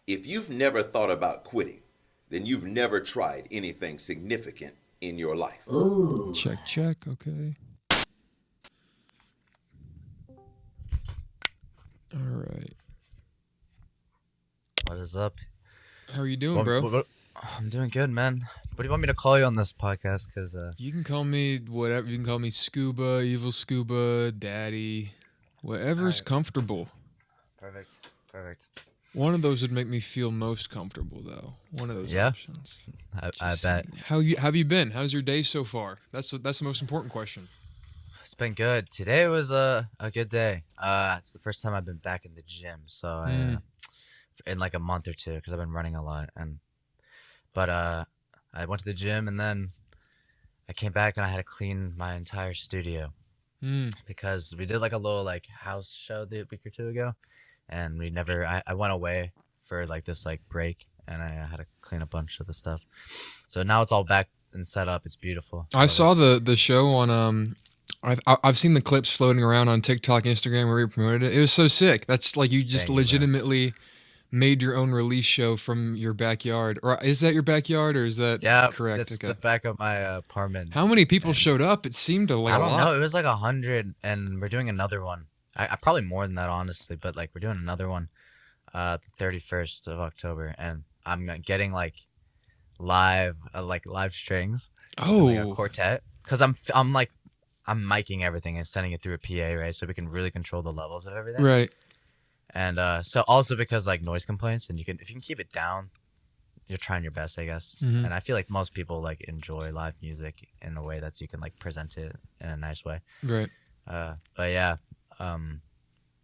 If you've never thought about quitting, then you've never tried anything significant in your life. Ooh. Check, check. Okay. All right. What is up? How are you doing, bro? I'm doing good, man. What do you want me to call you on this podcast? Cause You can call me whatever. You can call me Scuba, Evil Scuba, Daddy, whatever's Alright. comfortable. perfect. One of those would make me feel most comfortable, though. One of those Yeah? options. I bet How have you been? How's your day so far? That's the most important question. it's been good. Today was a good day. It's the first time I've been back in the gym, so in like a month or two, because I've been running a lot. But I went to the gym and then I came back and I had to clean my entire studio because we did like a little like house show the week or two ago, and I went away for like this like break, and I had to clean a bunch of the stuff. So now it's all back and set up. It's beautiful. I saw the show on I've seen the clips floating around on TikTok, Instagram, where you promoted it. It was so sick. That's like you just Thank you, bro. legitimately made your own release show from your backyard. Or is that your backyard, or is that Yeah, correct? it's the back of my apartment. How many people showed up? It seemed like I a don't lot. know. It was like 100, and we're doing another one. I probably more than that, honestly, but like we're doing another one, the 31st of October, and I'm getting like live strings, like a Oh, quartet, because I'm miking everything and sending it through a PA, right? So we can really control the levels of everything. right. And so also because like noise complaints, and if you can keep it down, you're trying your best, I guess. Mhm. And I feel like most people like enjoy live music in a way that you can like present it in a nice way. Right. But yeah,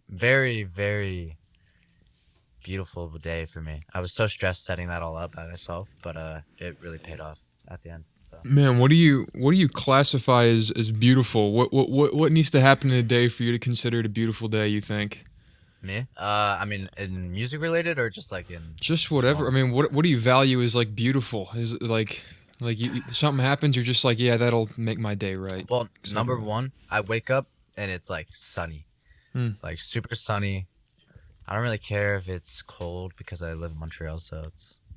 very, very beautiful day for me. I was so stressed setting that all up by myself, but it really paid off at the end. So. Man, what do you classify as beautiful? What needs to happen in a day for you to consider it a beautiful day, you think? Me? I mean, in music related or just like in Just whatever. I mean, what do you value as like beautiful? Is it like something happens, you're just like, yeah, that'll make my day right. Well, So- number one, I wake up and it's like sunny, like super sunny. I don't really care if it's cold because I live in Montreal,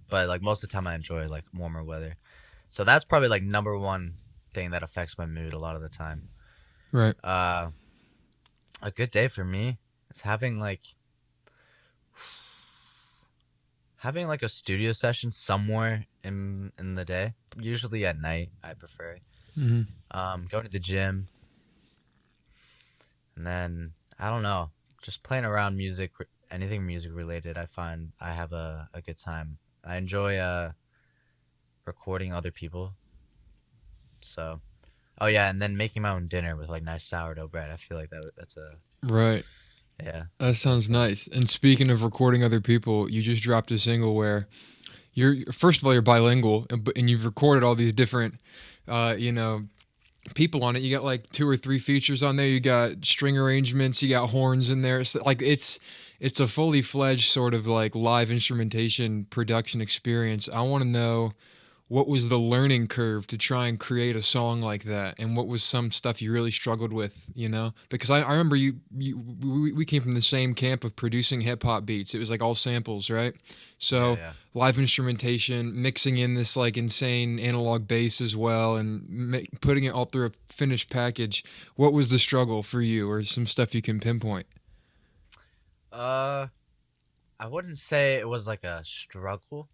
but like most of the time I enjoy like warmer weather. So that's probably like number one thing that affects my mood a lot of the time. Right. A good day for me is having like a studio session somewhere in the day. Usually at night, I prefer. Going to the gym, and then I don't know, just playing around music, anything music related. I find I have a good time. I enjoy recording other people. So, oh yeah, and then making my own dinner with like nice sourdough bread. I feel like that's a Right. yeah. That sounds nice. And speaking of recording other people, you just dropped a single where you're first of all you're bilingual, and you've recorded all these different, people on it. You got like 2 or 3 features on there. You got string arrangements. You got horns in there. It's a fully fledged sort of like live instrumentation production experience. I want to know, what was the learning curve to try and create a song like that, and what was some stuff you really struggled with, because I remember we came from the same camp of producing hip-hop beats. It was like all samples, right? So Yeah. live instrumentation, mixing in this like insane analog bass as well, and putting it all through a finished package. What was the struggle for you, or some stuff you can pinpoint? I wouldn't say it was like a struggle,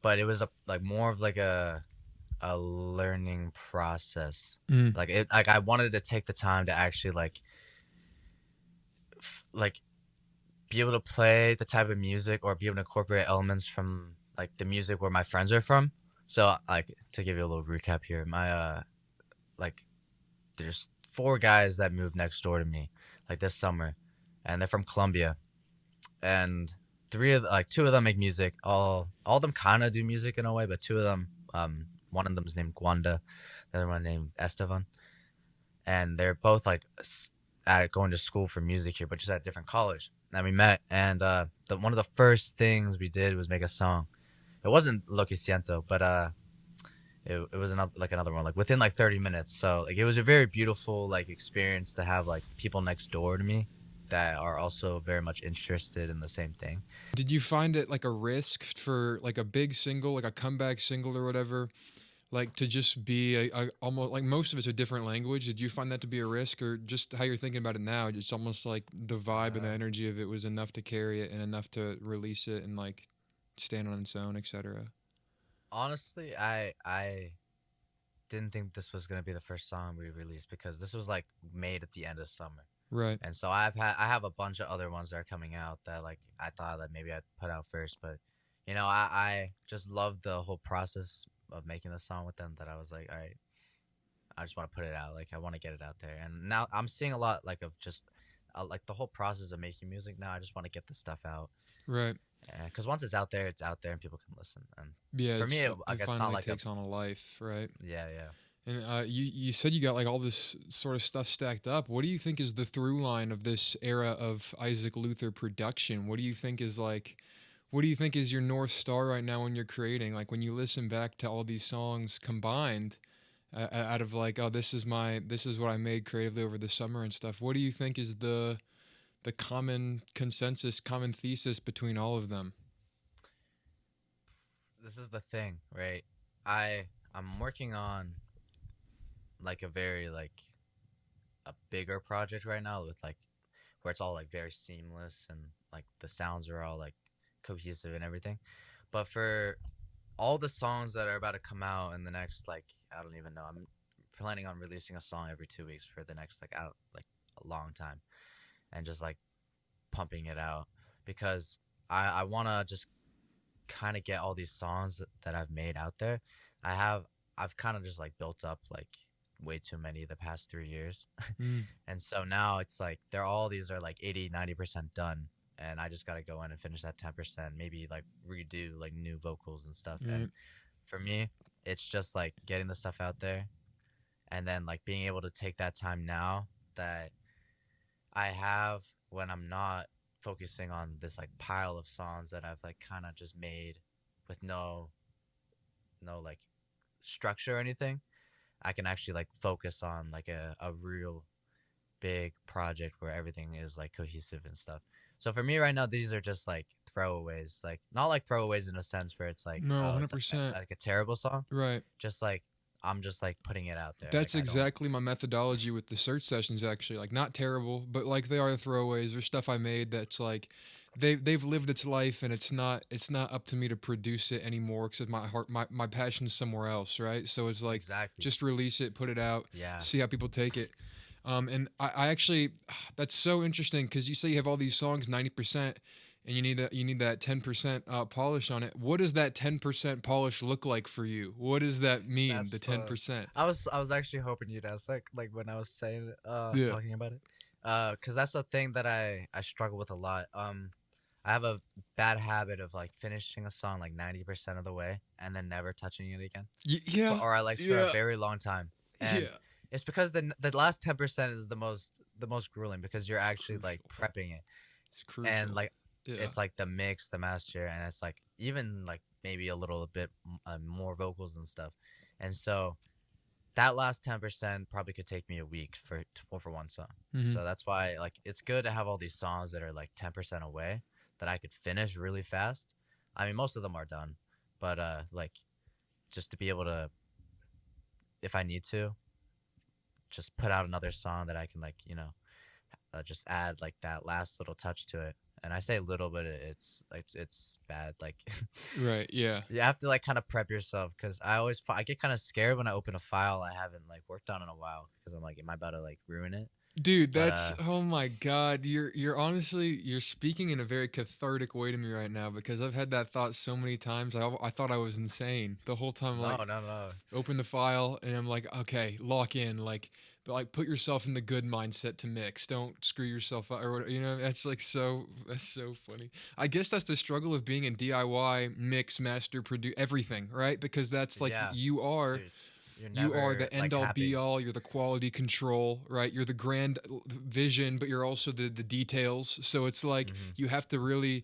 but it was more of like a learning process. Like I wanted to take the time to actually like be able to play the type of music or be able to incorporate elements from like the music where my friends are from. So like to give you a little recap here, my like there's 4 guys that moved next door to me like this summer, and they're from Colombia, and 2 of them make music. All of them kind of do music in a way, but 2 of them, one of them is named Gwanda, the other one named Estevan, and they're both like going to school for music here, but just at a different college. And we met, and one of the first things we did was make a song. It wasn't Lo que siento, but it was another one, like within like 30 minutes. So like it was a very beautiful like experience to have like people next door to me that are also very much interested in the same thing. Did you find it like a risk for like a big single, like a comeback single or whatever, like to just be a almost like most of it's a different language? Did you find that to be a risk, or just how you're thinking about it now? It's almost like the vibe and the Uh, energy of it was enough to carry it and enough to release it and like stand on its own, etc. Honestly, I didn't think this was gonna be the first song we released because this was like made at the end of summer. Right. And so I have a bunch of other ones that are coming out that like I thought that maybe I'd put out first, but I just love the whole process of making the song with them that I was like, all right, I just want to put it out. Like I want to get it out there. And now I'm seeing a lot like of just like the whole process of making music. Now I just want to get the stuff out. Right. Because once it's out there and people can listen. And Yeah. for me, It it's not finally like a takes on a life, right? yeah, yeah. And you said you got like all this sort of stuff stacked up. What do you think is the through line of this era of Isaac Luther production? What do you think is like, what do you think is your North Star right now when you're creating? Like when you listen back to all these songs combined, out of like, oh, this is what I made creatively over the summer and stuff. What do you think is the common consensus, common thesis between all of them? This is the thing, right? I'm working on like a very like a bigger project right now with like where it's all like very seamless and like the sounds are all like cohesive and everything. But for all the songs that are about to come out in the next like I don't even know. I'm planning on releasing a song every 2 weeks for the next like out like a long time and just like pumping it out because I want to just kind of get all these songs that I've made out there. I've kind of just like built up like way too many the past 3 years. Mm, And so now it's like all these are like 80-90% done. And I just got to go in and finish that 10%, maybe like redo like new vocals and stuff. mm, And for me, it's just like getting the stuff out there and then like being able to take that time now that I have when I'm not focusing on this like pile of songs that I've like kind of just made with no like structure or anything. I can actually like focus on like a real big project where everything is like cohesive and stuff. So for me right now, these are just like throwaways, like not like throwaways in a sense where it's like, no, oh, it's like, 100%. like a terrible song. Right. Just like I'm just like putting it out there. That's Like I don't. exactly my methodology with the search sessions actually. Like not terrible, but like they are throwaways or stuff I made that's like they've lived its life and it's not up to me to produce it anymore because my passion's somewhere else, right? So it's like Exactly. just release it, put it out, Yeah. see how people take it. And I actually that's so interesting because you say you have all these songs 90% and you need that 10% polish on it. What does that 10% polish look like for you? What does that mean? The That's 10%? I was actually hoping you'd ask that like when I was saying Yeah. talking about it. Cuz that's the thing that I struggle with a lot. I have a bad habit of like finishing a song like 90% of the way and then never touching it again. Yeah. Or I like for a Yeah. very long time. And Yeah. it's because the last 10% is the most grueling because you're actually like Crucial. prepping it. It's And crucial. like Yeah. it's like the mix, the master, and it's like even like maybe a little bit more vocals and stuff. And so that last 10% probably could take me a week for one song. Hmm. So that's why like it's good to have all these songs that are like 10% away that I could finish really fast. I mean, most of them are done, but like just to be able to, if I need to, just put out another song that I can like just add like that last little touch to it. And I say little, but it's bad. Like Right. Yeah. you have to like kind of prep yourself because I get kind of scared when I open a file I haven't like worked on in a while because I'm like, am I about to like ruin it? Dude, But that's oh my god. You're honestly you're speaking in a very cathartic way to me right now because I've had that thought so many times. I thought I was insane the whole time. no, Like no, no. open the file and I'm like, okay, lock in. Like, but like put yourself in the good mindset to mix. Don't screw yourself up or whatever. You know, that's so funny. I guess that's the struggle of being in DIY, mix, master, produce everything, right? Because that's like Yeah, you are. dude, you're You are never the end like all be happy. all. You're the quality control, right? You're the grand vision, but you're also the details. So it's like Hmm. you have to really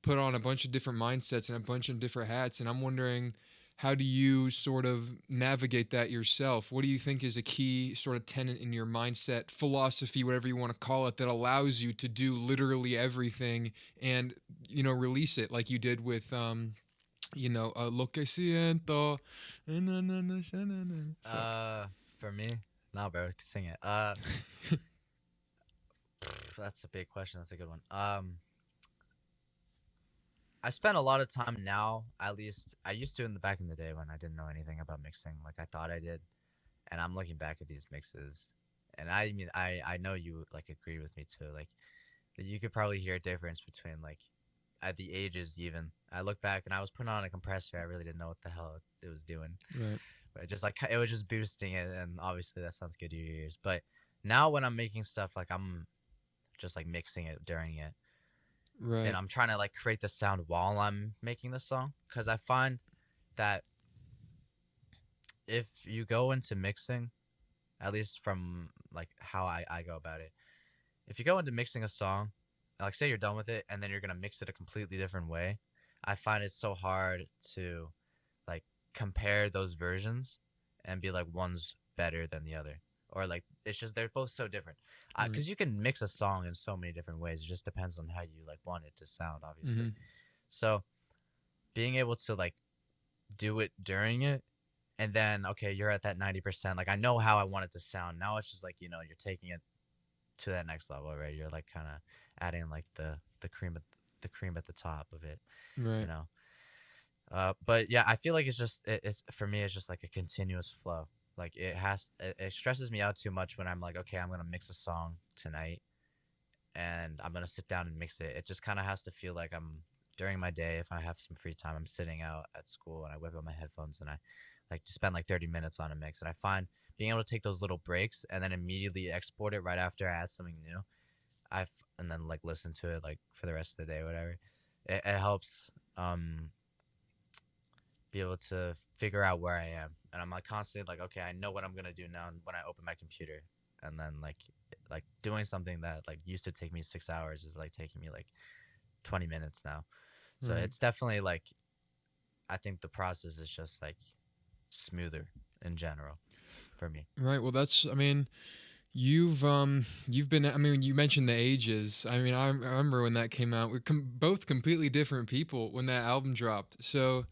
put on a bunch of different mindsets and a bunch of different hats. And I'm wondering how do you sort of navigate that yourself? What do you think is a key sort of tenet in your mindset, philosophy, whatever you want to call it, that allows you to do literally everything and, release it like you did with, Lo que siento. So, For me, no, bro, sing it. That's a big question. That's a good one. I spend a lot of time now, at least I used to in the back in the day when I didn't know anything about mixing, like I thought I did. And I'm looking back at these mixes, and I mean, I know you like agree with me too. Like you could probably hear a difference between like at the ages even. I look back and I was putting on a compressor. I really didn't know what the hell it was doing, right, but just like it was just boosting it, and obviously that sounds good to your ears. But now when I'm making stuff, like I'm just like mixing it during it, and right. I'm trying to like create the sound while I'm making the song, because I find that if you go into mixing, at least from like how I go about it, if you go into mixing a song, like say you're done with it and then you're gonna mix it a completely different way, I find it so hard to like compare those versions and be like one's better than the other, or like it's just they're both so different. Right. Because you can mix a song in so many different ways. It just depends on how you like want it to sound, obviously. Mhm. So being able to like do it during it, and then okay, you're at that 90%. Like I know how I want it to sound. Now it's just like you're taking it to that next level, right? You're like kind of adding like the cream at the cream at the top of it, you Right. know. But yeah, I feel like it's for me it's just like a continuous flow. Like it stresses me out too much when I'm like, okay, I'm gonna mix a song tonight and I'm gonna sit down and mix it. It just kind of has to feel like I'm during my day. If I have some free time, I'm sitting out at school and I whip out my headphones and I like to spend like 30 minutes on a mix. And I find being able to take those little breaks and then immediately export it right after I add something new, and then like listen to it like for the rest of the day, whatever. It helps be able to figure out where I am, and I'm like constantly like, okay, I know what I'm gonna do now when I open my computer, and then like doing something that like used to take me 6 hours is like taking me like 20 minutes now. So Right. it's definitely like I think the process is just like smoother in general for me. Right. Well, I mean, you've been, I mean, you mentioned the ages. I mean, I remember when that came out. We're both completely different people when that album dropped. So,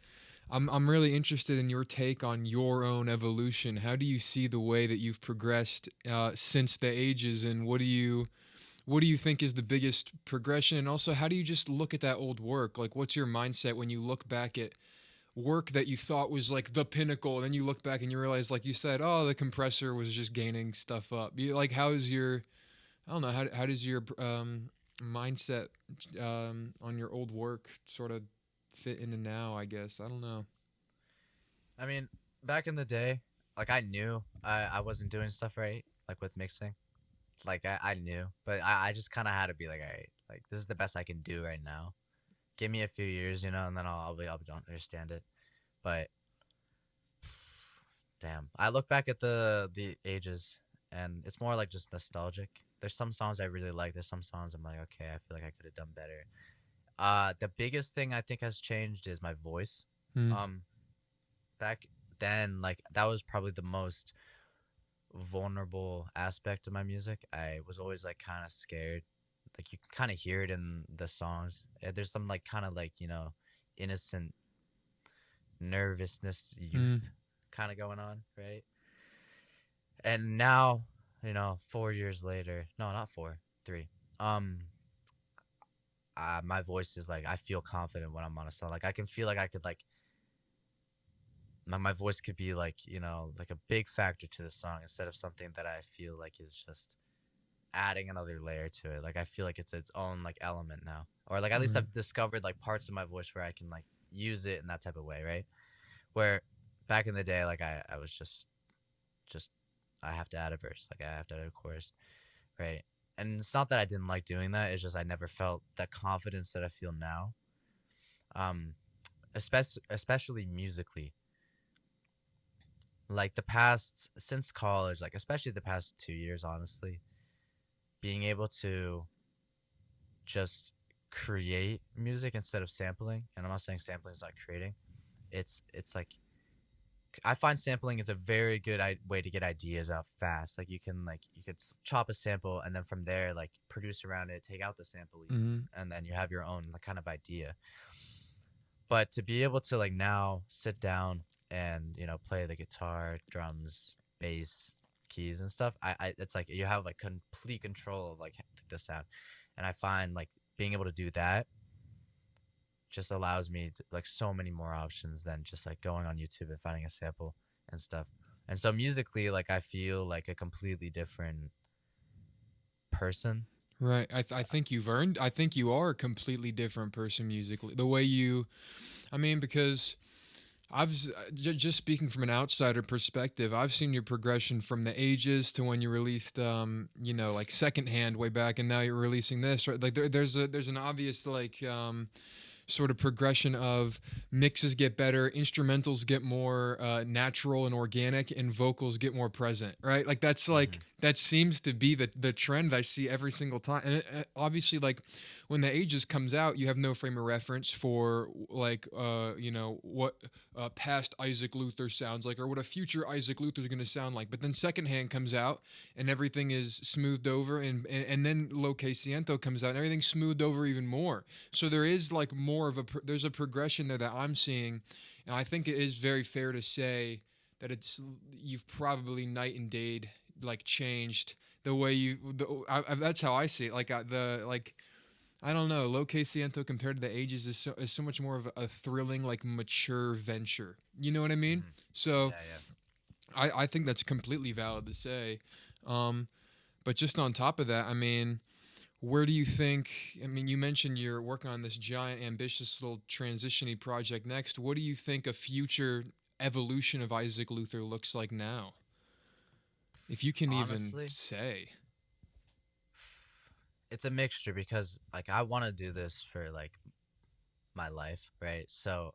I'm really interested in your take on your own evolution. How do you see the way that you've progressed since the ages, and what do you think is the biggest progression? And also, how do you just look at that old work? Like, what's your mindset when you look back at work that you thought was like the pinnacle, and then you look back and you realize, like you said, oh, the compressor was just gaining stuff up. Like, how is your, I don't know, how does your mindset on your old work sort of fit into now? I guess I don't know. I mean, back in the day, like I knew I wasn't doing stuff right, like with mixing. Like I knew, but I just kind of had to be like, all right, like this is the best I can do right now. Give me a few years, and then I'll don't understand it. But damn, I look back at the ages, and it's more like just nostalgic. There's some songs I really like. There's some songs I'm like, okay, I feel like I could have done better. The biggest thing I think has changed is my voice. Hmm. Um, Back then, like that was probably the most vulnerable aspect of my music. I was always like kind of scared. Like you can kind of hear it in the songs. There's some like kind of like innocent nervousness, Hmm. youth kind of going on, right? And now, 4 years later, no, not four, 3. Um, my voice is like I feel confident when I'm on a song. Like I can feel like I could like my voice could be like like a big factor to the song instead of something that I feel like is just adding another layer to it. Like I feel like it's its own like element now, or like at least Right. I've discovered like parts of my voice where I can like use it in that type of way, right? Where back in the day, like I was just I have to add a verse, like I have to add a chorus, right? And it's not that I didn't like doing that. It's just I never felt that confidence that I feel now. Um, especially musically, like the past since college, like especially the past 2 years, honestly, being able to just create music instead of sampling. And I'm not saying sampling is not creating. It's like I find sampling is a very good way to get ideas out fast. Like you could chop a sample and then from there like produce around it, take out the sample even, Hmm. and then you have your own like, kind of idea. But to be able to like now sit down and play the guitar, drums, bass, keys and stuff, I it's like you have like complete control of like the sound, and I find like being able to do that just allows me to, like so many more options than just like going on YouTube and finding a sample and stuff. And so musically, like I feel like a completely different person. Right. I think you've earned. I think you are a completely different person musically. The way you, I mean, because just speaking from an outsider perspective, I've seen your progression from the ages to when you released, like secondhand way back, and now you're releasing this. Right. Like there's an obvious like sort of progression of mixes get better, instrumentals get more natural and organic, and vocals get more present, right? Like that's like Hmm. that seems to be the trend I see every single time. And obviously, like when the Ages comes out, you have no frame of reference for like what past Isaac Luther sounds like or what a future Isaac Luther is going to sound like. But then Secondhand comes out and everything is smoothed over, and then Lo Que Siento comes out and everything's smoothed over even more. So there is like more of there's a progression there that I'm seeing, and I think it is very fair to say that you've probably night and day like changed the way that's how I see it. Like I don't know, Lo Que Siento compared to the Ages is so much more of a thrilling, like mature venture. You know what I mean? Hmm. So Yeah, yeah. I think that's completely valid to say. Um, but just on top of that, I mean, where do you think? I mean, you mentioned you're working on this giant, ambitious little transitiony project next. What do you think a future evolution of Isaac Luther looks like now? If you can even Honestly, say. it's a mixture because like I want to do this for like my life, right? So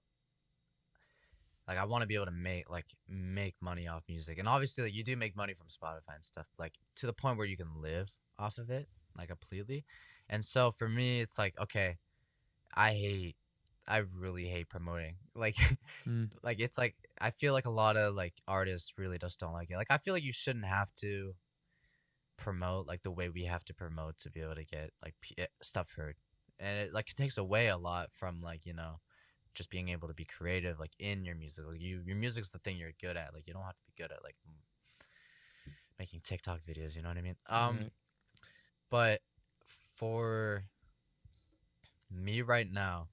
like I want to be able to make money off music, and obviously like you do make money from Spotify and stuff, like to the point where you can live off of it like completely. And so for me, it's like okay, I hate, I really hate promoting. Like, Mm, like it's like I feel like a lot of like artists really just don't like it. Like I feel like you shouldn't have to promote like the way we have to promote to be able to get like stuff heard, and it like takes away a lot from like just being able to be creative like in your music. Like your music's the thing you're good at. Like you don't have to be good at like making TikTok videos. You know what I mean? right. But for me right now,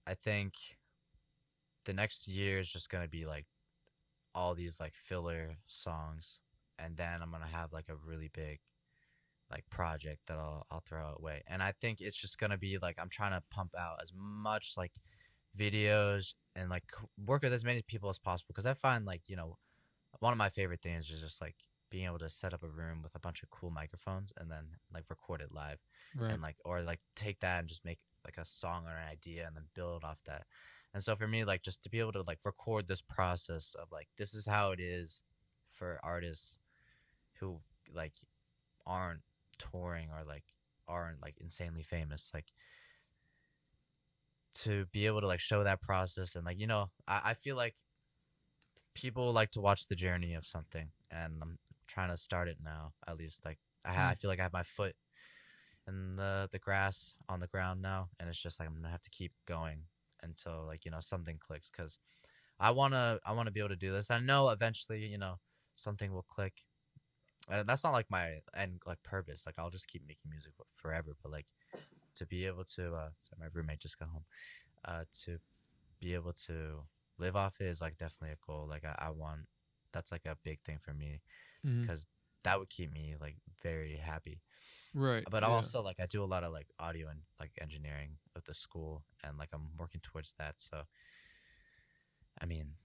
I think the next year is just gonna be like all these like filler songs, and then I'm gonna have like a really big like project that I'll throw away. And I think it's just gonna be like I'm trying to pump out as much like videos and like work with as many people as possible because I find like one of my favorite things is just like being able to set up a room with a bunch of cool microphones and then like record it live, Right. and like or like take that and just make like a song or an idea and then build off that. And so for me, like just to be able to like record this process of like this is how it is for artists who like aren't touring or like aren't like insanely famous, like to be able to like show that process. And like I feel like people like to watch the journey of something, and I'm trying to start it now at least. Like I Mm, feel like I have my foot in the grass on the ground now, and it's just like I'm gonna have to keep going until like something clicks, because I want to be able to do this. I know eventually something will click. That's not like my end like purpose. Like I'll just keep making music forever. But like to be able to, sorry, my roommate just got home. To be able to live off it is like definitely a goal. Like I want, that's like a big thing for me mm, because that would keep me like very happy. right. But Yeah. also like I do a lot of like audio and like engineering at the school, and like I'm working towards that. So I mean,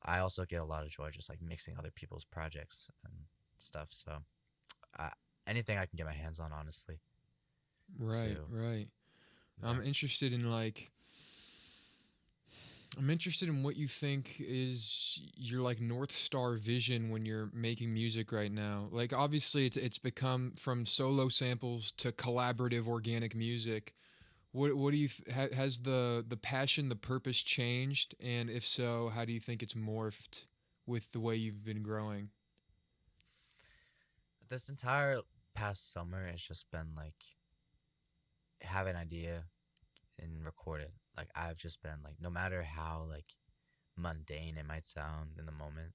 I also get a lot of joy just like mixing other people's projects and stuff. So uh, anything I can get my hands on, honestly, Right. to Right. yeah. I'm interested in like I'm interested in what you think is your like North Star vision when you're making music right now. Like obviously it's become from solo samples to collaborative organic music. What do you has the passion, the purpose changed, and if so, how do you think it's morphed with the way you've been growing? This entire past summer, it's just been like have an idea and record it. Like I've just been like, no matter how like mundane it might sound in the moment,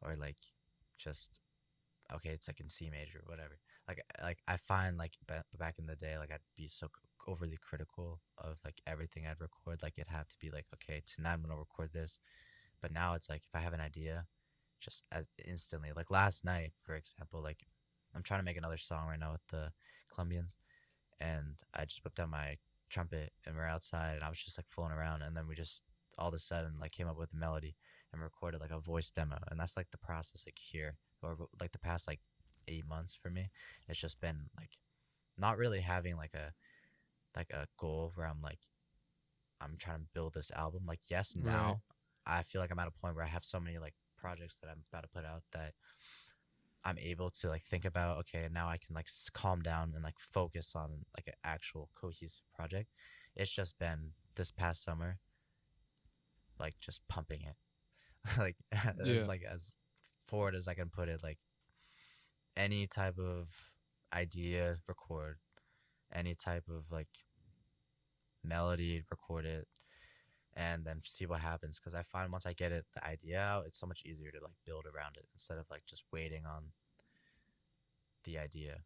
or like just okay, it's like in C major, whatever. Like I find like back in the day, like I'd be so overly critical of like everything I'd record. Like it'd have to be like, okay, tonight I'm gonna record this. But now it's like if I have an idea, just as instantly. Like last night, for example, like I'm trying to make another song right now with the Colombians, and I just whipped out my trumpet and we're outside, and I was just like fooling around, and then we just all of a sudden like came up with a melody and recorded like a voice demo, and that's like the process like here or like the past like 8 months for me. It's just been like not really having like a goal where I'm trying to build this album. Like yes, Right. now I feel like I'm at a point where I have so many like projects that I'm about to put out that I'm able to like think about, okay, now I can like calm down and like focus on like an actual cohesive project. It's just been this past summer, like just pumping it, like as Yeah. like as forward as I can put it. Like any type of idea, record any type of like melody, record it, and then see what happens. Because I find once I get it, the idea out, it's so much easier to like build around it instead of like just waiting on the idea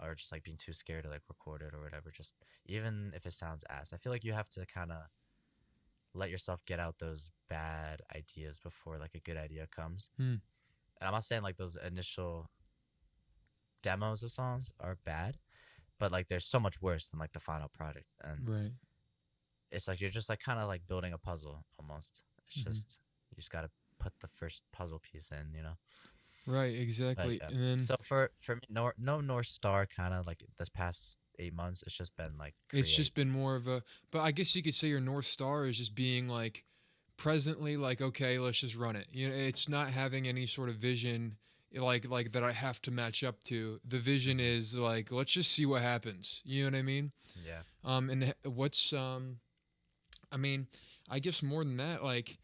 or just like being too scared to like record it or whatever. Just even if it sounds ass, I feel like you have to kind of let yourself get out those bad ideas before like a good idea comes. Hmm. And I'm not saying like those initial demos of songs are bad, but like they're so much worse than like the final product. And Right. it's like you're just like kind of like building a puzzle almost. It's Hmm. just you just got to put the first puzzle piece in, you know. Right. But Exactly. yeah. And then So for me, no North Star kind of like this past 8 months. It's just been like it's create. just been more of a. But I guess you could say your North Star is just being like presently like, okay, let's just run it. You know, it's not having any sort of vision like that I have to match up to. The vision Hmm. is like, let's just see what happens. You know what I mean? Yeah. And what's I mean, I guess more than that, like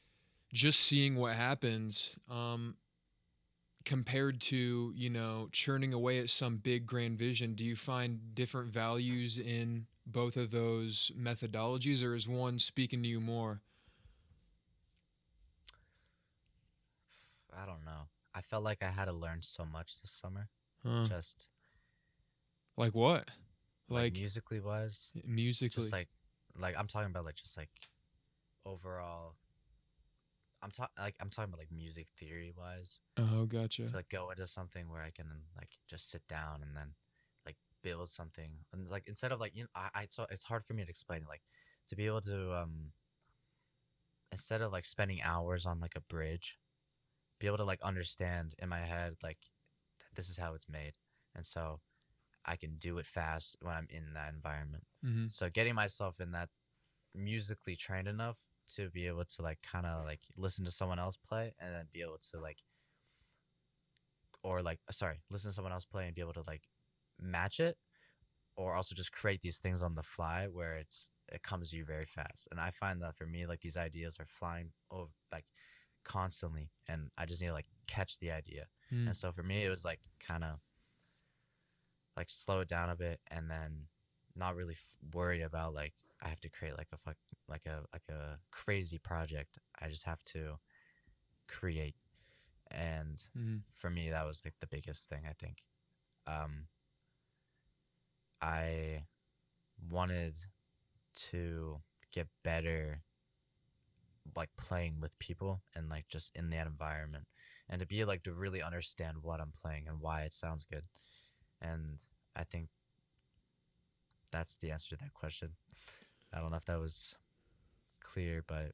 just seeing what happens. Compared to, you know, churning away at some big grand vision, do you find different values in both of those methodologies, or is one speaking to you more? I don't know. I felt like I had to learn so much this summer, Huh. just Like what? like Like musically wise, just musically? like I'm talking about like just like overall. I'm talking about like music theory wise. Oh, gotcha. To like go into something where I can like just sit down and then like build something, and like instead of like I so it's hard for me to explain it, like to be able to instead of like spending hours on like a bridge, be able to like understand in my head like this is how it's made, and so I can do it fast when I'm in that environment. Hmm. So getting myself in that musically trained enough to be able to like kind of like listen to someone else play and then be able to like or like sorry listen to someone else play and be able to like match it, or also just create these things on the fly where it comes to you very fast. And I find that for me like these ideas are flying over like constantly, and I just need to like catch the idea. Mm. And so for me it was like kind of like slow it down a bit and then not really worry about like I have to create like a like a crazy project. I just have to create. And Hmm. for me that was like the biggest thing, I think. um I wanted to get better like playing with people and like just in that environment, and to be like to really understand what I'm playing and why it sounds good. And I think that's the answer to that question. I don't know if that was clear, but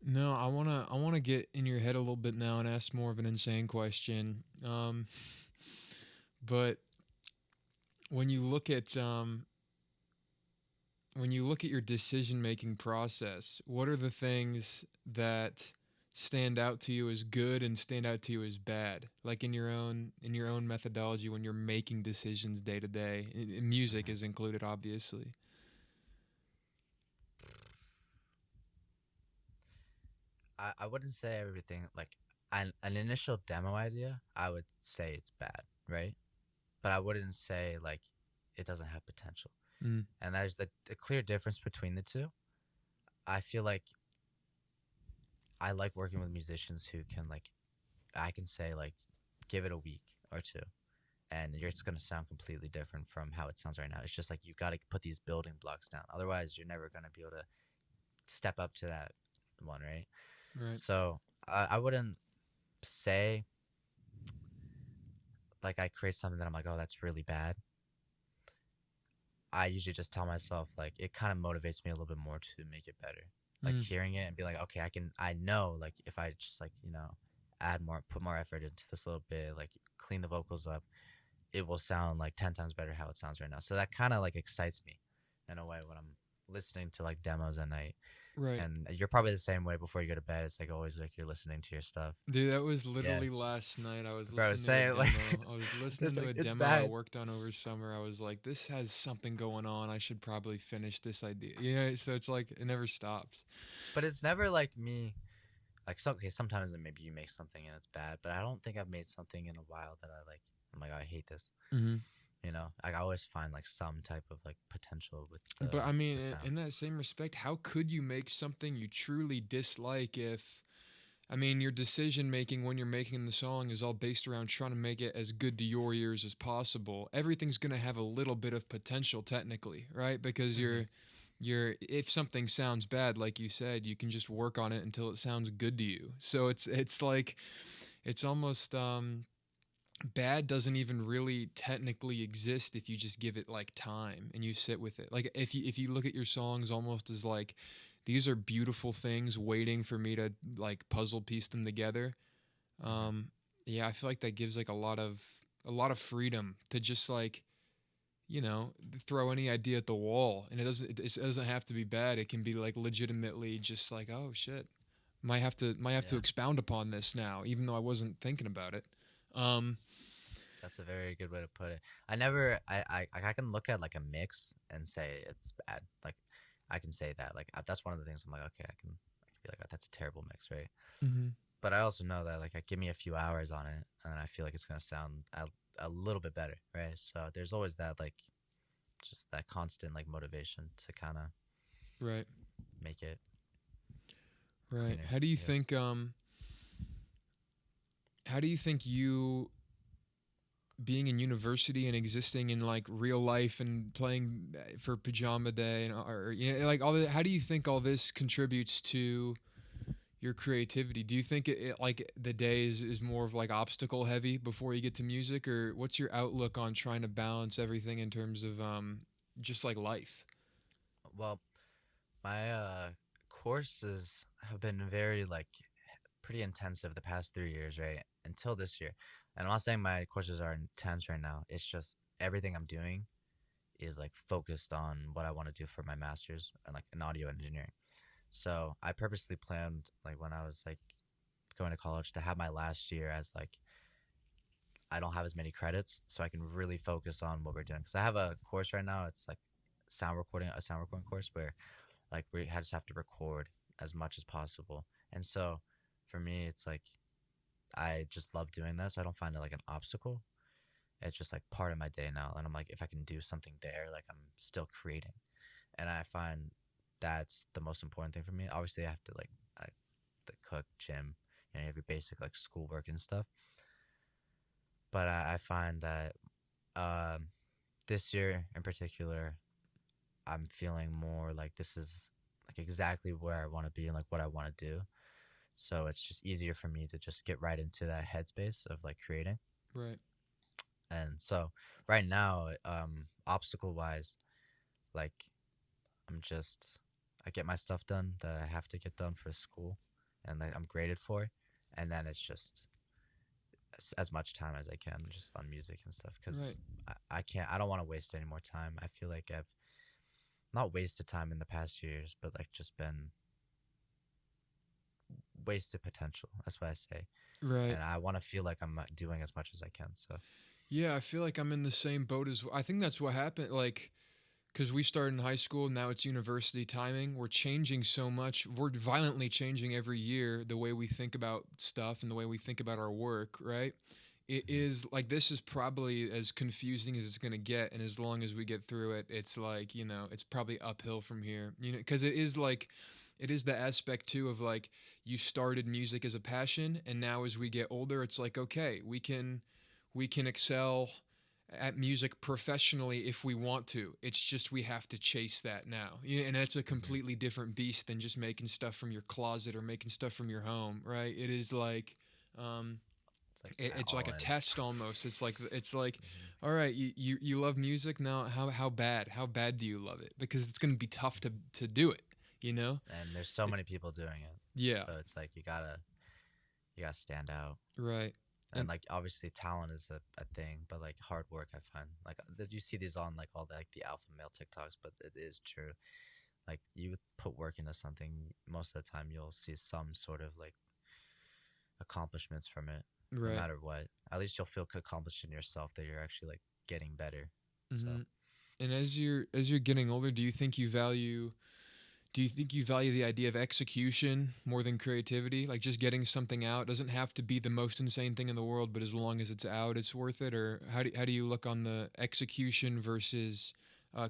No, I wanna get in your head a little bit now and ask more of an insane question. But when you look at when you look at your decision making process, what are the things that stand out to you as good and stand out to you as bad? Like in your own methodology when you're making decisions day to day. Music mhm. is included, obviously. I wouldn't say everything like an initial demo idea. I would say it's bad, right? But I wouldn't say like it doesn't have potential. Mm, And there's the clear difference between the two. I feel like I like working with musicians who can like I can say like give it a week or two and it's going to sound completely different from how it sounds right now. It's just like you got to put these building blocks down. Otherwise, you're never going to be able to step up to that one, right? right. So I wouldn't say like I create something that I'm like, oh, that's really bad. I usually just tell myself like it kind of motivates me a little bit more to make it better. Like Mm, hearing it and be like, okay, I know like if I just like, add more, put more effort into this a little bit, like clean the vocals up, it will sound like 10 times better how it sounds right now. So that kind of like excites me in a way when I'm listening to like demos at night. right. And you're probably the same way before you go to bed. It's like always like you're listening to your stuff. Dude, that was Yeah. literally last night. I was Bro, listening to a say it like demo. I was listening it's to like a it's demo I bad. worked on over summer. I was like, this has something going on. I should probably finish this idea. Yeah, so it's like it never stops. But it's never like me like okay, sometimes then maybe you make something and it's bad, but I don't think I've made something in a while that I'm like, oh, I hate this. Hmm. I always find like some type of like potential with But I mean, the in sound. that same respect, how could you make something you truly dislike if, I mean, your decision making when you're making the song is all based around trying to make it as good to your ears as possible. Everything's going to have a little bit of potential technically, right? Because Hmm. if something sounds bad, like you said, you can just work on it until it sounds good to you. So it's like it's almost bad doesn't even really technically exist if you just give it like time and you sit with it. Like if you look at your songs almost as like these are beautiful things waiting for me to like puzzle piece them together. Hmm. um yeah, I feel like that gives like a lot of freedom to just like, throw any idea at the wall, and it doesn't have to be bad. It can be like legitimately just like, oh shit, might have to Yeah. expound upon this now even though I wasn't thinking about it. um That's a very good way to put it. I never, I can look at like a mix and say it's bad. Like, I can say that. Like, that's one of the things I'm like, okay, I can be like, oh, that's a terrible mix, right? mhm. But I also know that like, give me a few hours on it, and I feel like it's gonna sound a little bit better, right? So there's always that like, just that constant like motivation to kind of Right. make it Right. cleaner, How do you I guess. think you being in university and existing in like real life and playing for pajama day and or like all that, how do you think all this contributes to your creativity? Do you think it like the day is more of like obstacle heavy before you get to music, or what's your outlook on trying to balance everything in terms of just like life? Well, my courses have been very like pretty intensive the past 3 years, right? Until this year. And I'm not saying my courses are intense right now. It's just everything I'm doing is like focused on what I want to do for my master's and like in audio engineering. So I purposely planned like when I was like going to college to have my last year as like I don't have as many credits, so I can really focus on what we're doing. Because I have a course right now. It's like a sound recording course where like we just have to record as much as possible. And so for me, it's like I just love doing this. I don't find it like an obstacle. It's just like part of my day now. And I'm like, if I can do something there, like I'm still creating. And I find that's the most important thing for me. Obviously, I have to like the cook, gym, you have your basic like schoolwork and stuff. But I find that um, this year in particular, I'm feeling more like this is like exactly where I want to be and like what I want to do. So it's just easier for me to just get right into that headspace of like creating. Right. And so right now, obstacle wise, like I'm just I get my stuff done that I have to get done for school and that I'm graded for, and then it's just as much time as I can just on music and stuff Right. because I don't want to waste any more time. I feel like I've not wasted time in the past years, but like just been wasted potential. That's what I say, Right. and I want to feel like I'm doing as much as I can. So Yeah, I feel like I'm in the same boat as I think that's what happened. Like because we started in high school, now it's university timing. We're changing so much. We're violently changing every year the way we think about stuff and the way we think about our work, right? It is like this is probably as confusing as it's going to get. And as long as we get through it, it's like, it's probably uphill from here, because it is like, it is the aspect too of like you started music as a passion. And now as we get older, it's like, okay, we can excel at music professionally if we want to. It's just we have to chase that now. And that's a completely different beast than just making stuff from your closet or making stuff from your home, right? It is like It's like it's all like a in. test almost. It's like all right, you love music now. How bad do you love it? Because it's going to be tough to do it. You know? And there's so many people doing it. Yeah. So it's like you gotta stand out. Right. And like obviously talent is a thing, but like hard work I find like you see these on like all the like the alpha male TikToks, but it is true. Like you put work into something, most of the time you'll see some sort of like accomplishments from it, no Right. matter what. At least you'll feel accomplished in yourself that you're actually like getting better. hmm So And as you're getting older, do you think you value the idea of execution more than creativity? Like just getting something out doesn't have to be the most insane thing in the world, but as long as it's out, it's worth it. Or how do you look on the execution versus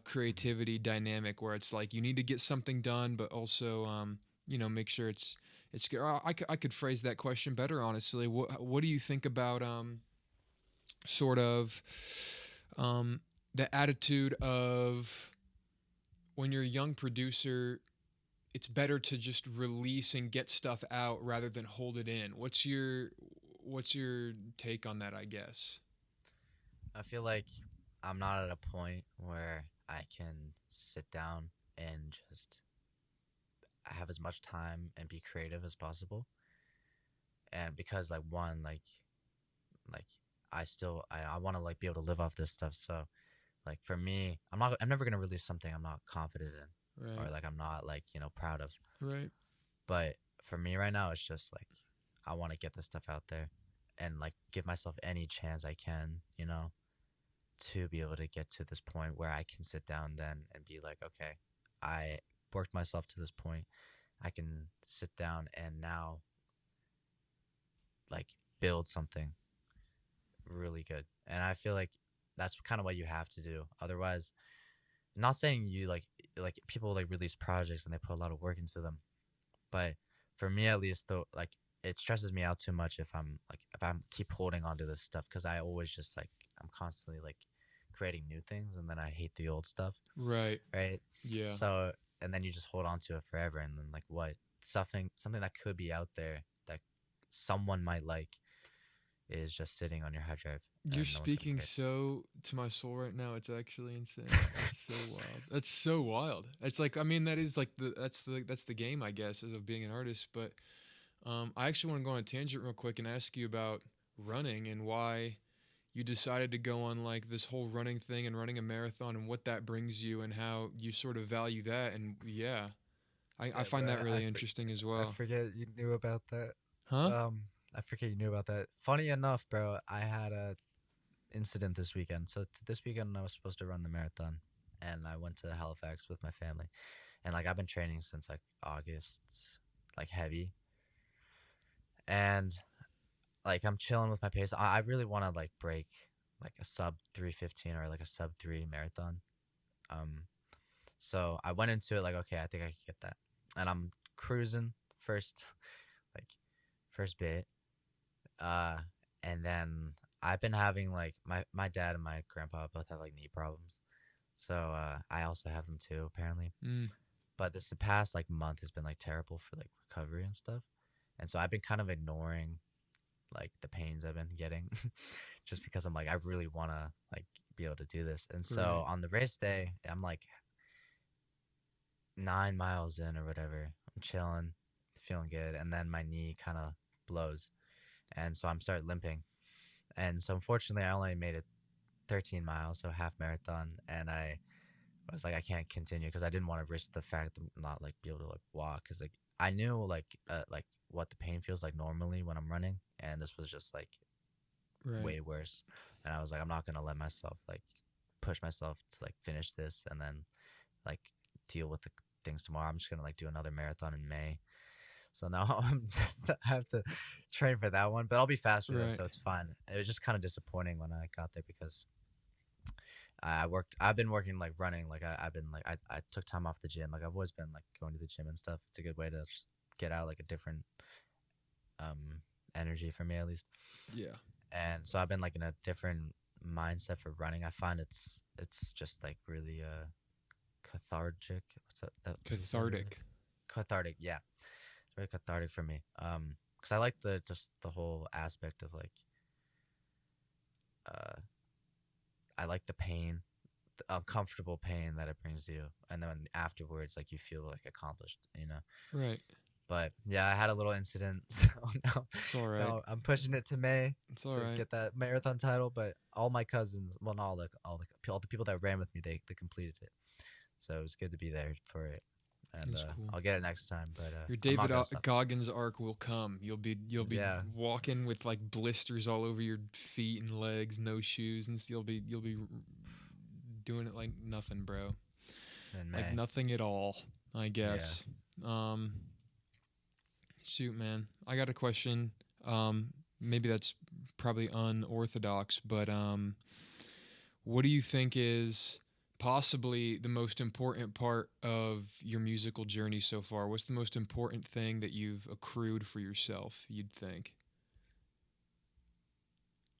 creativity dynamic, where it's like you need to get something done, but also make sure it's good. Or I could phrase that question better, honestly. What do you think about sort of the attitude of when you're a young producer, it's better to just release and get stuff out rather than hold it in. What's your take on that, I guess? I feel like I'm not at a point where I can sit down and just have as much time and be creative as possible. And because like one like I want to like be able to live off this stuff. So like for me, I'm never gonna release something I'm not confident in or Right. like I'm not like proud of. Right. But for me right now, it's just like I want to get this stuff out there and like give myself any chance I can, to be able to get to this point where I can sit down then and be like, okay, I worked myself to this point. I can sit down and now like build something really good. And I feel like that's kind of what you have to do. Otherwise, not saying you like people like release projects and they put a lot of work into them, but for me at least though, like it stresses me out too much if I'm keep holding on to this stuff because I always just like I'm constantly like creating new things and then I hate the old stuff, Right. right? Yeah. So and then you just hold on to it forever and then like what something that could be out there that someone might like is just sitting on your hard drive You're and no one's gonna speaking hear it. so to my soul right now. It's actually insane. That's so wild. That's so wild. It's like, I mean, that is like that's the game, I guess, of being an artist. But I actually want to go on a tangent real quick and ask you about running and why you decided to go on like this whole running thing and running a marathon and what that brings you and how you sort of value that. And yeah, I Yeah, find that bro. really interesting as I well. forget you knew about that. Huh? I forget you knew about that. Funny enough, bro, I had a incident this weekend. So this weekend I was supposed to run the marathon, and I went to Halifax with my family, and like I've been training since like August, like heavy, and like I'm chilling with my pace. I really want to like break like a sub 3:15 or like a sub 3 marathon. Um, so I went into it like okay, I think I can get that, and I'm cruising like first bit. Uh, and then I've been having like my dad and my grandpa both have like knee problems. So I also have them too, apparently. Mm, But this the past like month has been like terrible for like recovery and stuff. And so I've been kind of ignoring like the pains I've been getting just because I'm like I really want to like be able to do this. And so right. on the race day, I'm like 9 miles in or whatever. I'm chilling, feeling good, and then my knee kind of blows. And so I'm started limping. And so unfortunately I only made it 13 miles, so half marathon, and I was like I can't continue because I didn't want to risk the fact of not like be able to like walk because like I knew like what the pain feels like normally when I'm running, and this was just like Right. way worse. And I was like I'm not gonna let myself like push myself to like finish this and then deal with the things tomorrow. I'm just gonna like do another marathon in May. So now I have to train for that one, but I'll be faster then, Right. so it's fine. It was just kind of disappointing when I got there because I've been working like running, like I've been like I took time off the gym. Like I've always been like going to the gym and stuff. It's a good way to just get out like a different um energy for me at least. Yeah. And so I've been like in a different mindset for running. I find it's just like really cathartic. What's that? What you said earlier? Cathartic. Cathartic, yeah. It's very cathartic for me. Because I like the just the whole aspect of like uh I like the pain, the uncomfortable pain that it brings you, and then afterwards like you feel like accomplished, you know. Right. But yeah, I had a little incident, so now, It's all right. now I'm pushing it to May It's all to right. get that marathon title. But all my cousins, well, not all the people that ran with me, they completed it. So it was good to be there for it, and It's cool. I'll get it next time. But Your I'm David not gonna stop. Goggins arc will come. You'll be Yeah, walking with like blisters all over your feet and legs, no shoes, and you'll be doing it like nothing, bro. in Like May. nothing at all, I guess. Shoot, man. I got a question. Maybe that's probably unorthodox, but what do you think is possibly the most important part of your musical journey so far? What's the most important thing that you've accrued for yourself, you'd think?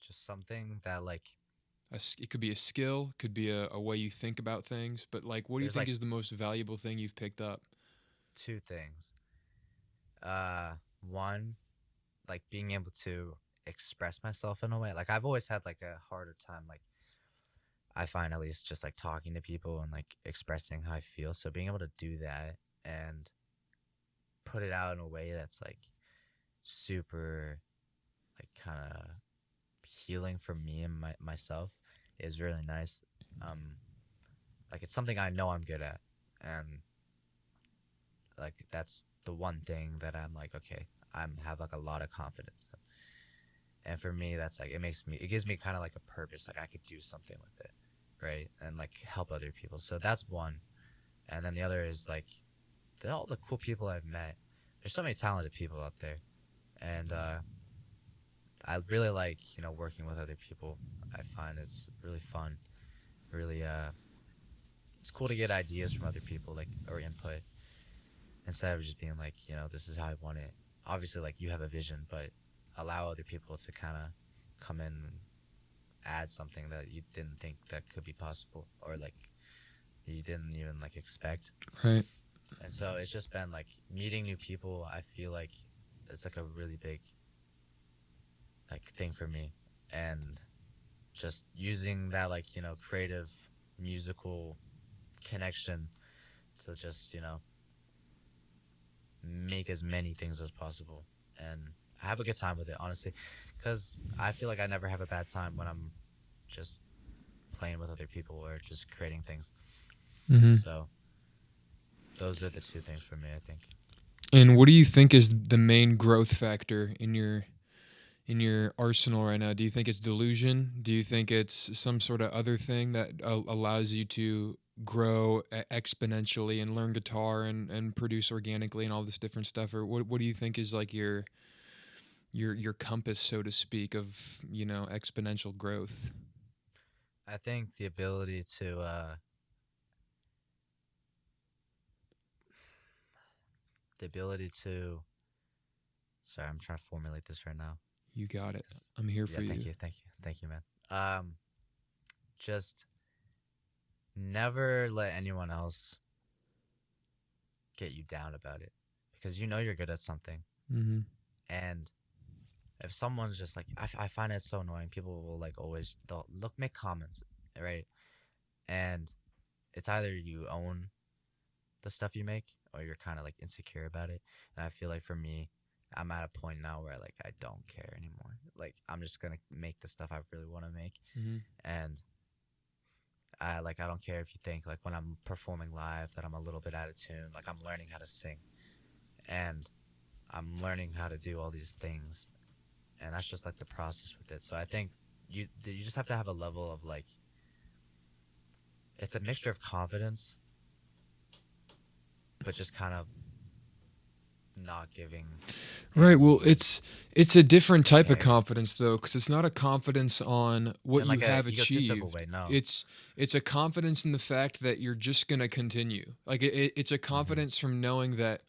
Just something that like It could be a skill, could be a way you think about things, but like, what do you there's think like is the most valuable thing you've picked up? two things. One, like being able to express myself in a way. Like I've always had like a harder time, like I find at least just like talking to people and like expressing how I feel. So being able to do that and put it out in a way that's like super like kind of healing for me and myself is really nice. Um, like it's something I know I'm good at, and like that's the one thing that I'm like okay, I'm have like a lot of confidence. And for me, that's like it gives me kind of like a purpose. Like I could do something with it, right? And like help other people. So that's one. And then the other is like all the cool people I've met. There's so many talented people out there, and I really like working with other people. I find it's really fun. Really, it's cool to get ideas from other people, like or input, instead of just being like this is how I want it. Obviously, like you have a vision, but allow other people to kind of come in and add something that you didn't think that could be possible, or like you didn't even like expect. Right. And so it's just been like meeting new people. I feel like it's like a really big like thing for me, and just using that like creative musical connection to just make as many things as possible and I have a good time with it, honestly, because I feel like I never have a bad time when I'm just playing with other people or just creating things. Mm-hmm. So those are the two things for me, I think. And what do you think is the main growth factor in your arsenal right now? Do you think it's delusion? Do you think it's some sort of other thing that allows you to grow exponentially and learn guitar and produce organically and all this different stuff? Or what do you think is like your compass, so to speak, of exponential growth? I think the ability to sorry, I'm trying to formulate this right now. You got it. I'm here Yeah, for thank you. you, thank you, man. Just never let anyone else get you down about it, because you're good at something, Mm-hmm. and if someone's just like I find it so annoying. People will like always they'll make comments, right? And it's either you own the stuff you make or you're kind of like insecure about it. And I feel like for me, I'm at a point now where like I don't care anymore. Like I'm just gonna make the stuff I really want to make, Mm-hmm. and I don't care if you think like when I'm performing live that I'm a little bit out of tune. Like I'm learning how to sing, and I'm learning how to do all these things, and that's just like the process with it. So I think you just have to have a level of like it's a mixture of confidence but just kind of not giving Right. Well, any it's a different type of sharing confidence though, because it's not a confidence on what in you like a have egotistical achieved. way. No. It's it's a confidence in the fact that you're just gonna continue. Like it's a Mm-hmm. confidence from knowing that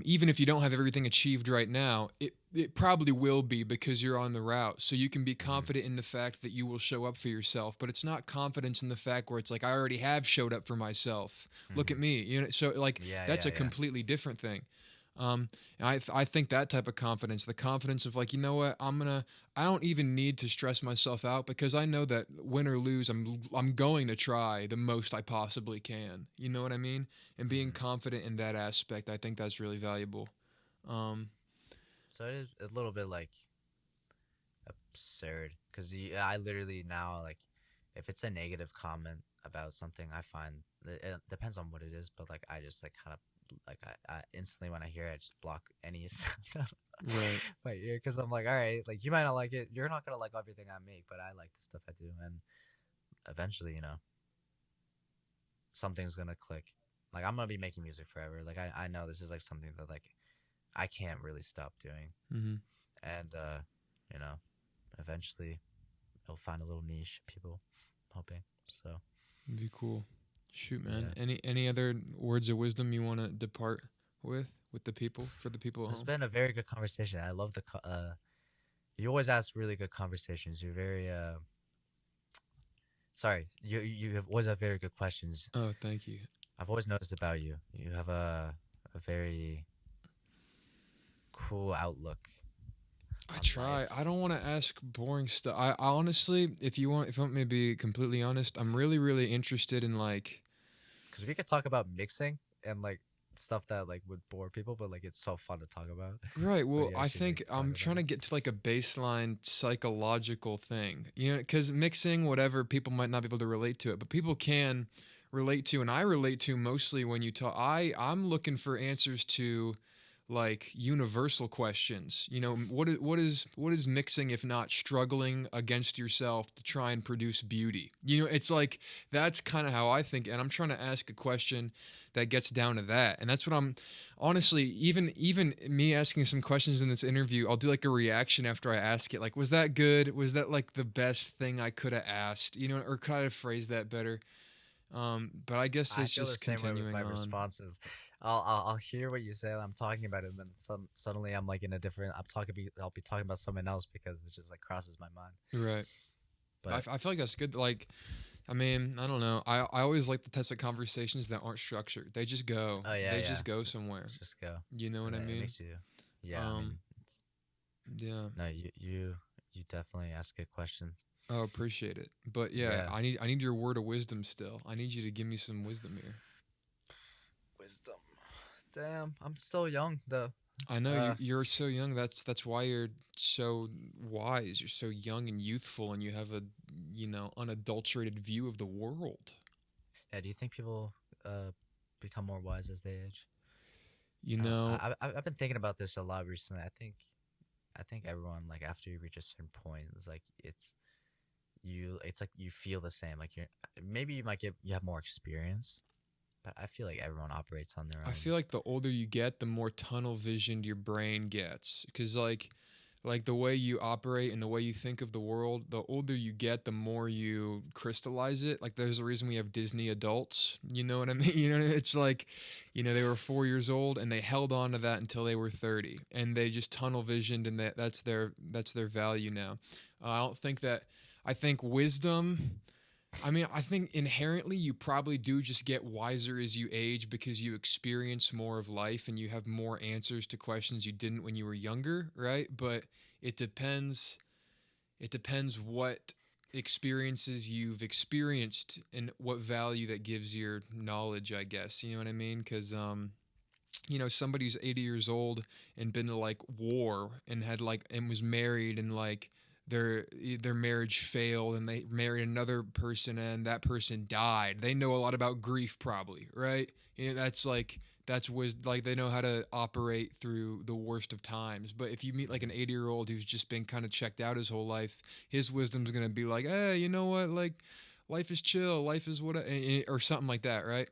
even if you don't have everything achieved right now, it probably will be because you're on the route. So you can be Mm-hmm. confident in the fact that you will show up for yourself. But it's not confidence in the fact where it's like I already have showed up for myself. Look Mm-hmm. at me. You know. So like Yeah, that's yeah, a yeah. completely different thing. And I think that type of confidence, the confidence of like, you know what, I don't even need to stress myself out because I know that win or lose, I'm going to try the most I possibly can. You know what I mean? And being Mm-hmm. confident in that aspect, I think that's really valuable. Um, So it is a little bit like absurd because I literally now like if it's a negative comment about something, I find it depends on what it is, but like I just like kind of like I instantly when I hear it, I just block any sound out of right. my ear because I'm like, all right, like you might not like it, you're not gonna like everything I make, but I like the stuff I do, and eventually, something's gonna click. Like I'm gonna be making music forever. Like I know this is like something that like I can't really stop doing, Mm-hmm. and you know, eventually it'll find a little niche people. I'm hoping so. It'd be cool. Shoot, man. Yeah, Any other words of wisdom you want to depart with the people for the people at it's home? been a very good conversation. I love the. You always ask really good conversations. You're very sorry. You have always have very good questions. Oh, thank you. I've always noticed about you. You have a very cool outlook I on try. life. I don't want to ask boring stuff. I honestly, if you want me to be completely honest, I'm really interested in like, Because we could talk about mixing and like stuff that like would bore people, but like it's so fun to talk about right. when Well, you I actually like think talk I'm about trying to it. get to like a baseline psychological thing, you know, because mixing, whatever, people might not be able to relate to it, but people can relate to, and I relate to mostly when you talk. I'm looking for answers to like universal questions. You know, what is mixing if not struggling against yourself to try and produce beauty? You know, it's like that's kind of how I think, and I'm trying to ask a question that gets down to that, and that's what I'm honestly even me asking some questions in this interview. I'll do like a reaction after I ask it, like was that good? Was that like the best thing I could have asked? You know, or could I have phrased that better? But I guess I it's feel the just same way with my continuing on. responses. I'll hear what you say. I'm talking about it, and then suddenly I'm like in a different. I'll be talking about someone else because it just like crosses my mind. Right. But I feel like that's good. Like, I mean, I don't know. I always like the types of conversations that aren't structured. They just go. oh yeah, They yeah. just go somewhere. Just go. You know what And I it mean? makes you. Yeah, I Um, mean, yeah. no, you definitely ask good questions. Oh, appreciate it. But yeah, Yeah. I need your word of wisdom still. I need you to give me some wisdom here. Wisdom. Damn, I'm so young though. I know Uh, you're so young. That's why you're so wise. You're so young and youthful, and you have a unadulterated view of the world. yeah. Do you think people become more wise as they age? You know, I've been thinking about this a lot recently. I think everyone like after you reach a certain point, it's like it's like you feel the same. Like maybe you might get you have more experience, but I feel like everyone operates on their I own. feel like the older you get, the more tunnel visioned your brain gets. Because like the way you operate and the way you think of the world, the older you get, the more you crystallize it. Like there's a reason we have Disney adults. You know what I mean? You know, it's like, they were 4 years old and they held on to that until they were 30, and they just tunnel visioned, and that's their value now. I don't think that. I think wisdom. I mean, I think inherently you probably do just get wiser as you age because you experience more of life and you have more answers to questions you didn't when you were younger, right? But it depends what experiences you've experienced and what value that gives your knowledge, I guess. You know what I mean? Cuz somebody who's 80 years old and been to like war and had like and was married and like their marriage failed and they married another person and that person died. They know a lot about grief probably, right? That's like like they know how to operate through the worst of times. But if you meet like an 80-year-old who's just been kind of checked out his whole life, his wisdom's going to be like, "Hey, you know what? Like life is chill, life is what or something like that, right?"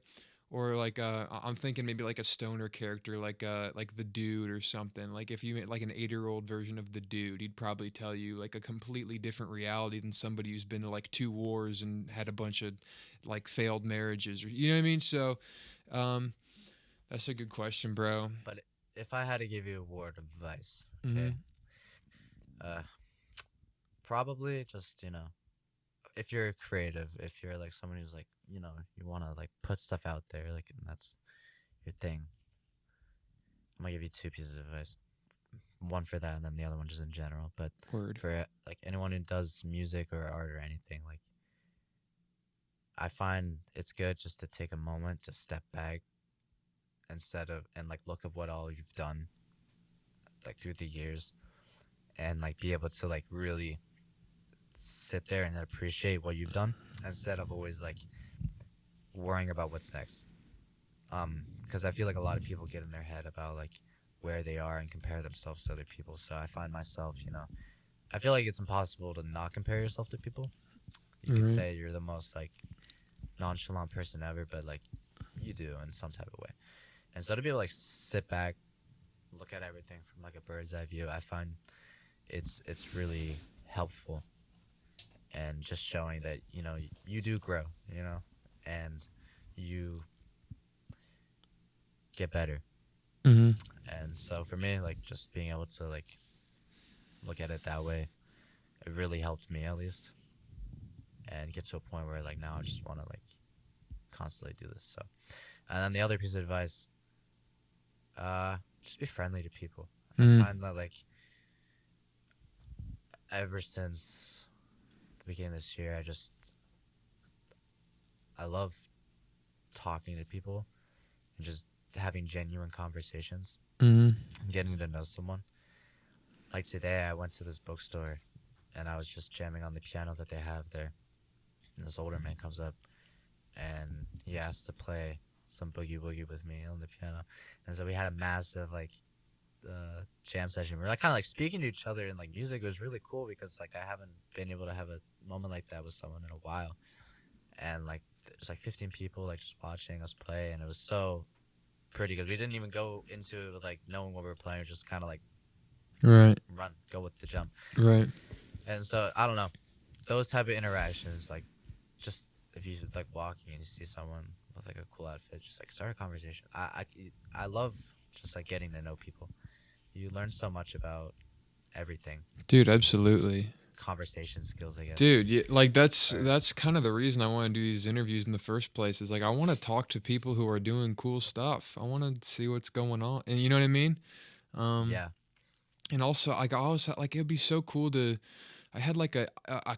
or like I'm thinking maybe like a stoner character, like the Dude or something. Like if you made like an 8-year-old version of the Dude, he'd probably tell you like a completely different reality than somebody who's been to like 2 wars and had a bunch of like failed marriages, or you know what I mean. So um, that's a good question, bro. But if I had to give you a word of advice, Hmm. okay, uh, probably just if you're creative, if you're like someone who's like you want to like put stuff out there, like and that's your thing. I'm gonna give you two pieces of advice. One for that, and then the other one just in general. But Word. for like anyone who does music or art or anything, like I find it's good just to take a moment to step back instead of and like look at what all you've done like through the years and like be able to like really sit there and appreciate what you've done instead of always like worrying about what's next. Because I feel like a lot of people get in their head about like where they are and compare themselves to other people. So I find myself, I feel like it's impossible to not compare yourself to people. You could Right. say you're the most like nonchalant person ever, but like you do in some type of way. And so to be able to like sit back, look at everything from like a bird's eye view, I find it's really helpful and just showing that you do grow, and you get better. Hmm. And so for me, like just being able to like look at it that way, it really helped me at least, and get to a point where like now I just want to like constantly do this. So, and then the other piece of advice, just be friendly to people. I Hmm. find that like ever since the beginning of this year, I love talking to people and just having genuine conversations, Hmm. and getting to know someone. Like today, I went to this bookstore and I was just jamming on the piano that they have there. And this older man comes up and he asked to play some boogie woogie with me on the piano. And so we had a massive like jam session. We were like kind of like speaking to each other, and like music was really cool because like I haven't been able to have a moment like that with someone in a while. And like there's like 15 people like just watching us play, and it was so pretty because we didn't even go into like knowing what we were playing. We just kind of like Right. go with the jump. Right. And so I don't know, those type of interactions, like just if you like walking and you see someone with like a cool outfit, just like start a conversation. I love just like getting to know people. You learn so much about everything. Dude, absolutely. Conversation skills, I guess. Dude, yeah, like that's Or that's kind of the reason I want to do these interviews in the first place. Is like I want to talk to people who are doing cool stuff. I want to see what's going on, and you know what I mean. Um, yeah, and also, like I always like it'd be so cool to. I had like a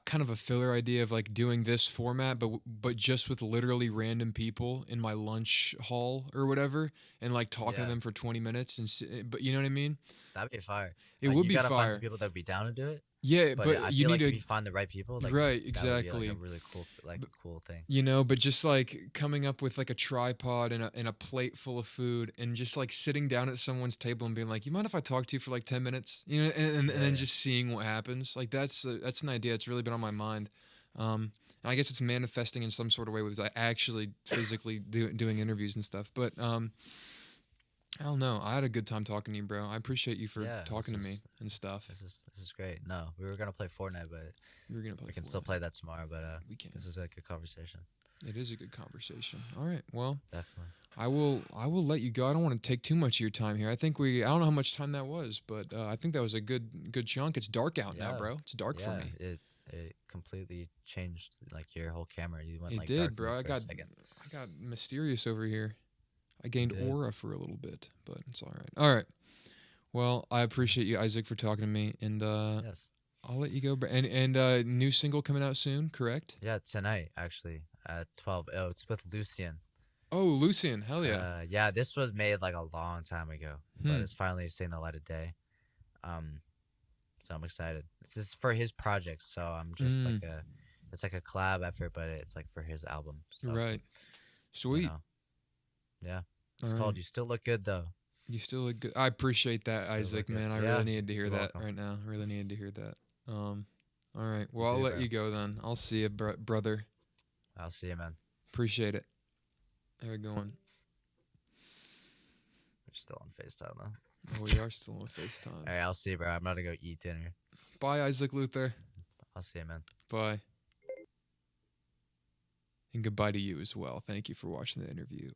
kind of a filler idea of like doing this format, but just with literally random people in my lunch hall or whatever, and like talking to yeah, them for 20 minutes. But you know what I mean. that'd be fire. It Like would you be gotta find some fire. people that would be down to do it. Yeah, But but I you feel need like if to. you find the right people, like Right, that would be like a exactly. really cool, like cool thing. You know, but just like coming up with like a tripod and a plate full of food and just like sitting down at someone's table and being like, "You mind if I talk to you for like 10 minutes?" You know, and Yeah, then yeah, just seeing what happens. Like that's an idea. It's really been on my mind. And I guess it's manifesting in some sort of way with like actually physically doing interviews and stuff. But I don't know. I had a good time talking to you, bro. I appreciate you for yeah. talking to me and stuff. This is great. No, we were gonna play Fortnite, but We were gonna play we can still Fortnite. play that tomorrow. But We can. this is a good conversation. It is a good conversation. All right. Well, Definitely. I will let you go. I don't want to take too much of your time here. I don't know how much time that was, but I think that was a good chunk. It's dark out now, Yeah, bro. It's dark for yeah. me. It completely changed like your whole camera. You went It like did, dark bro. mode I for a got second. I got mysterious over here. I You gained did. aura for a little bit, but it's all right. All right. Well, I appreciate you, Isaac, for talking to me, and Yes. I'll let you go. And new single coming out soon, correct? Yeah, tonight actually at 12. Oh, it's with Lucian. Oh, Lucian, hell yeah. Yeah, this was made like a long time ago, but Hmm. it's finally seeing the light of day. Um, so I'm excited. This is for his project, so I'm just Mm, it's like a collab effort, but it's like for his album. So right. you Sweet. know, yeah. All It's right. called "You Still Look Good" though. You still look good. I appreciate that, Still look Isaac, good. man. I really Yeah, needed to hear you're that welcome. right now. I really needed to hear that. All right. You Well, I'll too, let bro. you go then. I'll see you, brother. I'll see you, man. Appreciate it. How we going? We're still on FaceTime though. Oh, we are still on FaceTime. All right, I'll see you, bro. I'm about to go eat dinner. Bye, Isaac Luther. I'll see you, man. Bye. And goodbye to you as well. Thank you for watching the interview.